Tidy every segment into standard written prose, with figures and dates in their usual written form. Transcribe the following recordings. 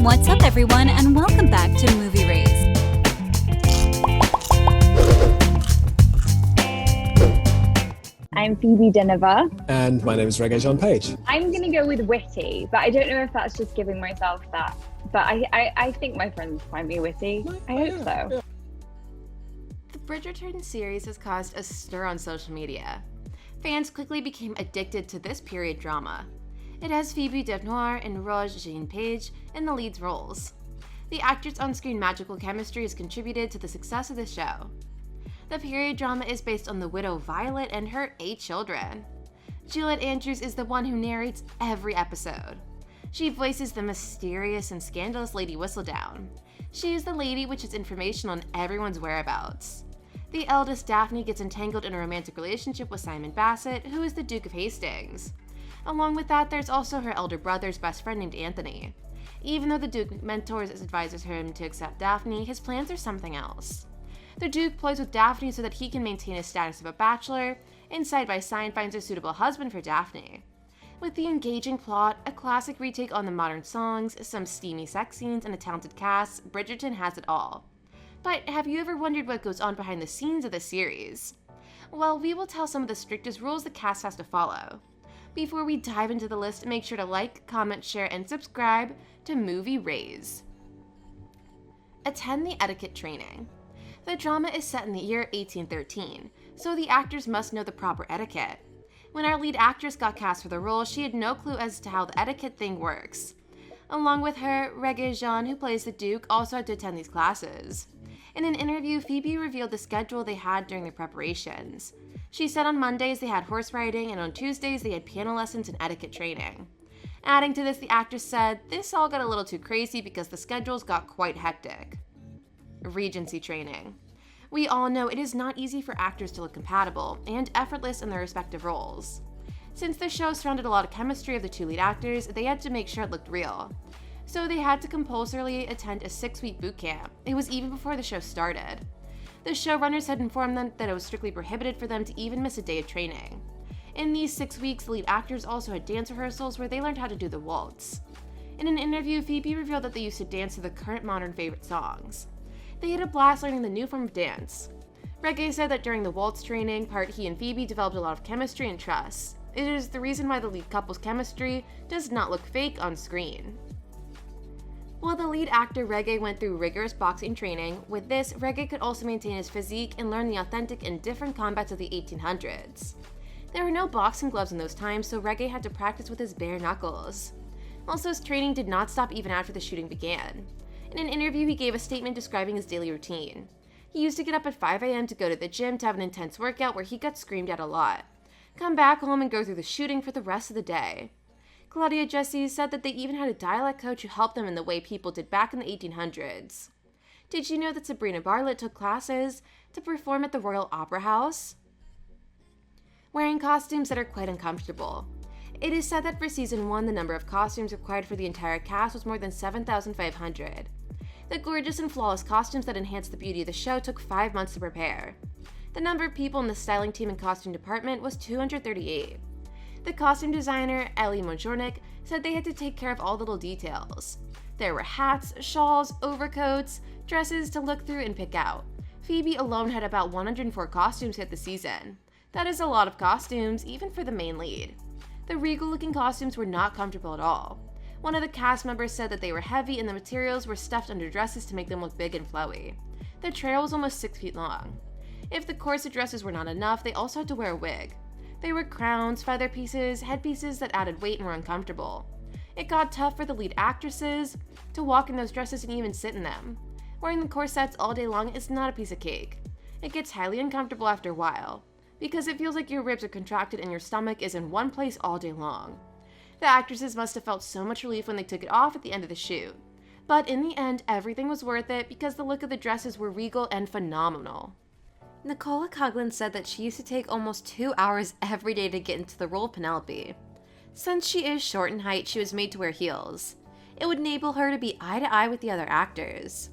What's up, everyone, and welcome back to Movie Raise. I'm Phoebe Dynevor. And my name is Regé-Jean Page. I'm going to go with witty, but I don't know if that's just giving myself that. But I think my friends find me witty. I hope so. Yeah. The Bridgerton series has caused a stir on social media. Fans quickly became addicted to this period drama. It has Phoebe Dynevor and Regé-Jean Page in the lead roles. The actors' on-screen magical chemistry has contributed to the success of the show. The period drama is based on the widow Violet and her 8 children. Juliet Andrews is the one who narrates every episode. She voices the mysterious and scandalous Lady Whistledown. She is the lady which has information on everyone's whereabouts. The eldest Daphne gets entangled in a romantic relationship with Simon Bassett, who is the Duke of Hastings. Along with that, there's also her elder brother's best friend named Anthony. Even though the Duke mentors and advises him to accept Daphne, his plans are something else. The Duke ploys with Daphne so that he can maintain his status of a bachelor, and side by side finds a suitable husband for Daphne. With the engaging plot, a classic retake on the modern songs, some steamy sex scenes, and a talented cast, Bridgerton has it all. But have you ever wondered what goes on behind the scenes of the series? Well, we will tell some of the strictest rules the cast has to follow. Before we dive into the list, make sure to like, comment, share, and subscribe to Movie Raise. Attend the etiquette training. The drama is set in the year 1813, so the actors must know the proper etiquette. When our lead actress got cast for the role, she had no clue as to how the etiquette thing works. Along with her, Regé-Jean, who plays the Duke, also had to attend these classes. In an interview, Phoebe revealed the schedule they had during their preparations. She said on Mondays they had horse riding, and on Tuesdays they had piano lessons and etiquette training. Adding to this, the actress said, "This all got a little too crazy because the schedules got quite hectic." Regency training. We all know it is not easy for actors to look compatible and effortless in their respective roles. Since the show surrounded a lot of chemistry of the 2 lead actors, they had to make sure it looked real. So they had to compulsorily attend a 6-week boot camp. It was even before the show started. The showrunners had informed them that it was strictly prohibited for them to even miss a day of training. In these 6 weeks, the lead actors also had dance rehearsals where they learned how to do the waltz. In an interview, Phoebe revealed that they used to dance to the current modern favorite songs. They had a blast learning the new form of dance. Regé said that during the waltz training part, he and Phoebe developed a lot of chemistry and trust. It is the reason why the lead couple's chemistry does not look fake on screen. While the lead actor Regé went through rigorous boxing training, with this, Regé could also maintain his physique and learn the authentic and different combats of the 1800s. There were no boxing gloves in those times, so Regé had to practice with his bare knuckles. Also, his training did not stop even after the shooting began. In an interview, he gave a statement describing his daily routine. He used to get up at 5 a.m. to go to the gym to have an intense workout where he got screamed at a lot. Come back home and go through the shooting for the rest of the day. Claudia Jessie said that they even had a dialect coach who helped them in the way people did back in the 1800s. Did you know that Sabrina Bartlett took classes to perform at the Royal Opera House? Wearing costumes that are quite uncomfortable. It is said that for season 1, the number of costumes required for the entire cast was more than 7,500. The gorgeous and flawless costumes that enhanced the beauty of the show took 5 months to prepare. The number of people in the styling team and costume department was 238. The costume designer, Ellie Monjornik, said they had to take care of all the little details. There were hats, shawls, overcoats, dresses to look through and pick out. Phoebe alone had about 104 costumes hit the season. That is a lot of costumes, even for the main lead. The regal-looking costumes were not comfortable at all. One of the cast members said that they were heavy and the materials were stuffed under dresses to make them look big and flowy. The trail was almost 6 feet long. If the corset dresses were not enough, they also had to wear a wig. They were crowns, feather pieces, headpieces that added weight and were uncomfortable. It got tough for the lead actresses to walk in those dresses and even sit in them. Wearing the corsets all day long is not a piece of cake. It gets highly uncomfortable after a while, because it feels like your ribs are contracted and your stomach is in one place all day long. The actresses must have felt so much relief when they took it off at the end of the shoot. But in the end, everything was worth it because the look of the dresses were regal and phenomenal. Nicola Coughlan said that she used to take almost 2 hours every day to get into the role of Penelope. Since she is short in height, she was made to wear heels. It would enable her to be eye to eye with the other actors.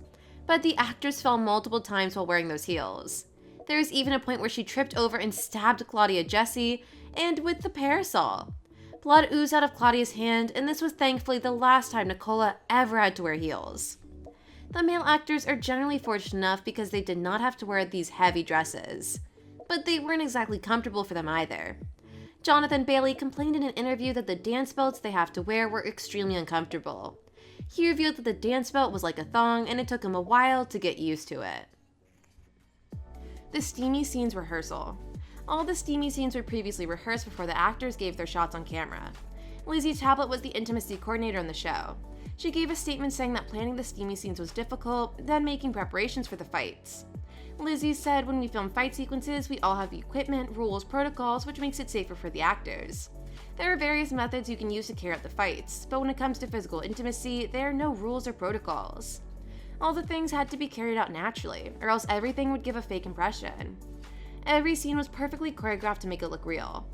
But the actress fell multiple times while wearing those heels. There was even a point where she tripped over and stabbed Claudia Jessie, and with the parasol. Blood oozed out of Claudia's hand, and this was thankfully the last time Nicola ever had to wear heels. The male actors are generally fortunate enough because they did not have to wear these heavy dresses, but they weren't exactly comfortable for them either. Jonathan Bailey complained in an interview that the dance belts they have to wear were extremely uncomfortable. He revealed that the dance belt was like a thong and it took him a while to get used to it. The steamy scenes rehearsal. All the steamy scenes were previously rehearsed before the actors gave their shots on camera. Lizzie Tablett was the intimacy coordinator on the show. She gave a statement saying that planning the steamy scenes was difficult, then making preparations for the fights. Lizzie said, "When we film fight sequences, we all have the equipment, rules, protocols, which makes it safer for the actors. There are various methods you can use to carry out the fights, but when it comes to physical intimacy, there are no rules or protocols. All the things had to be carried out naturally, or else everything would give a fake impression. Every scene was perfectly choreographed to make it look real.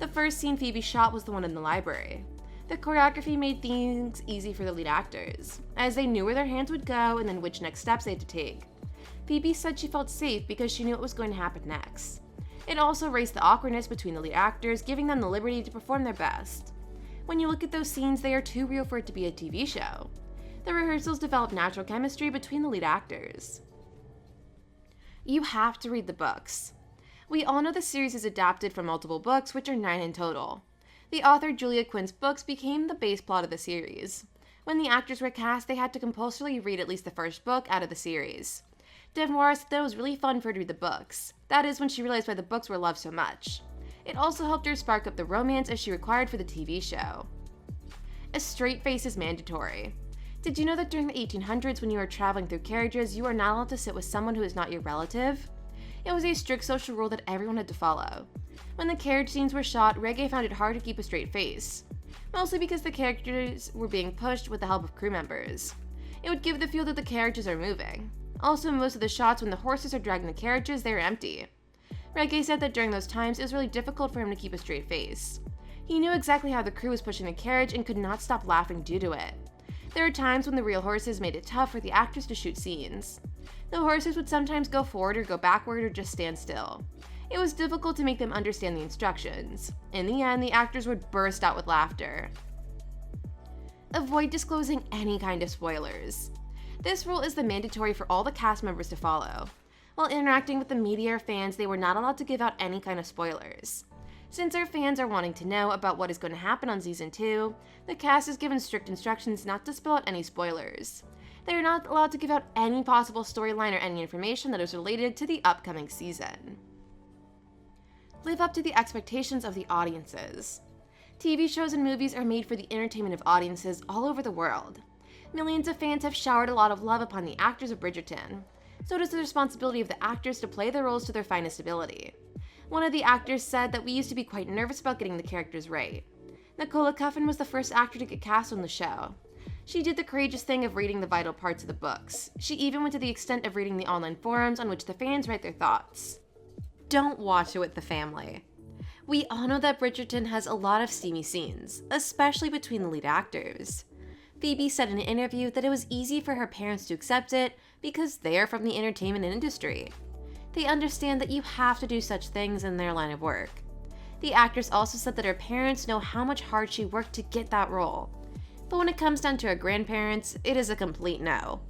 The first scene Phoebe shot was the one in the library. The choreography made things easy for the lead actors, as they knew where their hands would go and then which next steps they had to take. Phoebe said she felt safe because she knew what was going to happen next. It also raised the awkwardness between the lead actors, giving them the liberty to perform their best. When you look at those scenes, they are too real for it to be a TV show. The rehearsals developed natural chemistry between the lead actors. You have to read the books. We all know the series is adapted from multiple books, which are 9 in total. The author Julia Quinn's books became the base plot of the series. When the actors were cast, they had to compulsorily read at least the first book out of the series. Dynevor said that it was really fun for her to read the books. That is when she realized why the books were loved so much. It also helped her spark up the romance as she required for the TV show. A straight face is mandatory. Did you know that during the 1800s, when you were traveling through carriages, you are not allowed to sit with someone who is not your relative? It was a strict social rule that everyone had to follow. When the carriage scenes were shot, Regé found it hard to keep a straight face, mostly because the characters were being pushed with the help of crew members. It would give the feel that the carriages are moving. Also, most of the shots when the horses are dragging the carriages, they are empty. Regé said that during those times, it was really difficult for him to keep a straight face. He knew exactly how the crew was pushing the carriage and could not stop laughing due to it. There were times when the real horses made it tough for the actors to shoot scenes. The horses would sometimes go forward or go backward or just stand still. It was difficult to make them understand the instructions. In the end, the actors would burst out with laughter. Avoid disclosing any kind of spoilers. This rule is the mandatory for all the cast members to follow. While interacting with the media or fans, they were not allowed to give out any kind of spoilers. Since our fans are wanting to know about what is going to happen on Season 2, the cast is given strict instructions not to spill out any spoilers. They are not allowed to give out any possible storyline or any information that is related to the upcoming season. Live up to the expectations of the audiences. TV shows and movies are made for the entertainment of audiences all over the world. Millions of fans have showered a lot of love upon the actors of Bridgerton. So it is the responsibility of the actors to play their roles to their finest ability. One of the actors said that we used to be quite nervous about getting the characters right. Nicola Coughlan was the first actor to get cast on the show. She did the courageous thing of reading the vital parts of the books. She even went to the extent of reading the online forums on which the fans write their thoughts. Don't watch it with the family. We all know that Bridgerton has a lot of steamy scenes, especially between the lead actors. Phoebe said in an interview that it was easy for her parents to accept it because they are from the entertainment industry. They understand that you have to do such things in their line of work. The actress also said that her parents know how much hard she worked to get that role. But when it comes down to her grandparents, it is a complete no.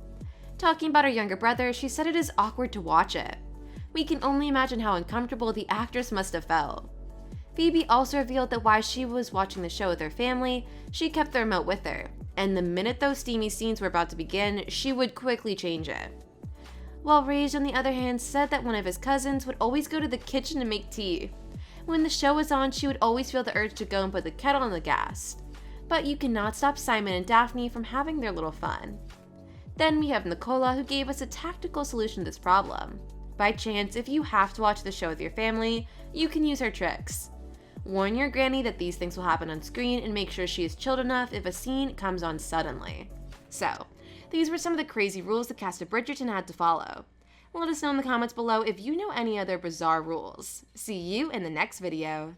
Talking about her younger brother, she said it is awkward to watch it. We can only imagine how uncomfortable the actress must have felt. Phoebe also revealed that while she was watching the show with her family, she kept the remote with her, and the minute those steamy scenes were about to begin, she would quickly change it. While Regé, on the other hand, said that one of his cousins would always go to the kitchen to make tea. When the show was on, she would always feel the urge to go and put the kettle on the gas. But you cannot stop Simon and Daphne from having their little fun. Then we have Nicola, who gave us a tactical solution to this problem. By chance, if you have to watch the show with your family, you can use her tricks. Warn your granny that these things will happen on screen and make sure she is chilled enough if a scene comes on suddenly. So, these were some of the crazy rules the cast of Bridgerton had to follow. Let us know in the comments below if you know any other bizarre rules. See you in the next video.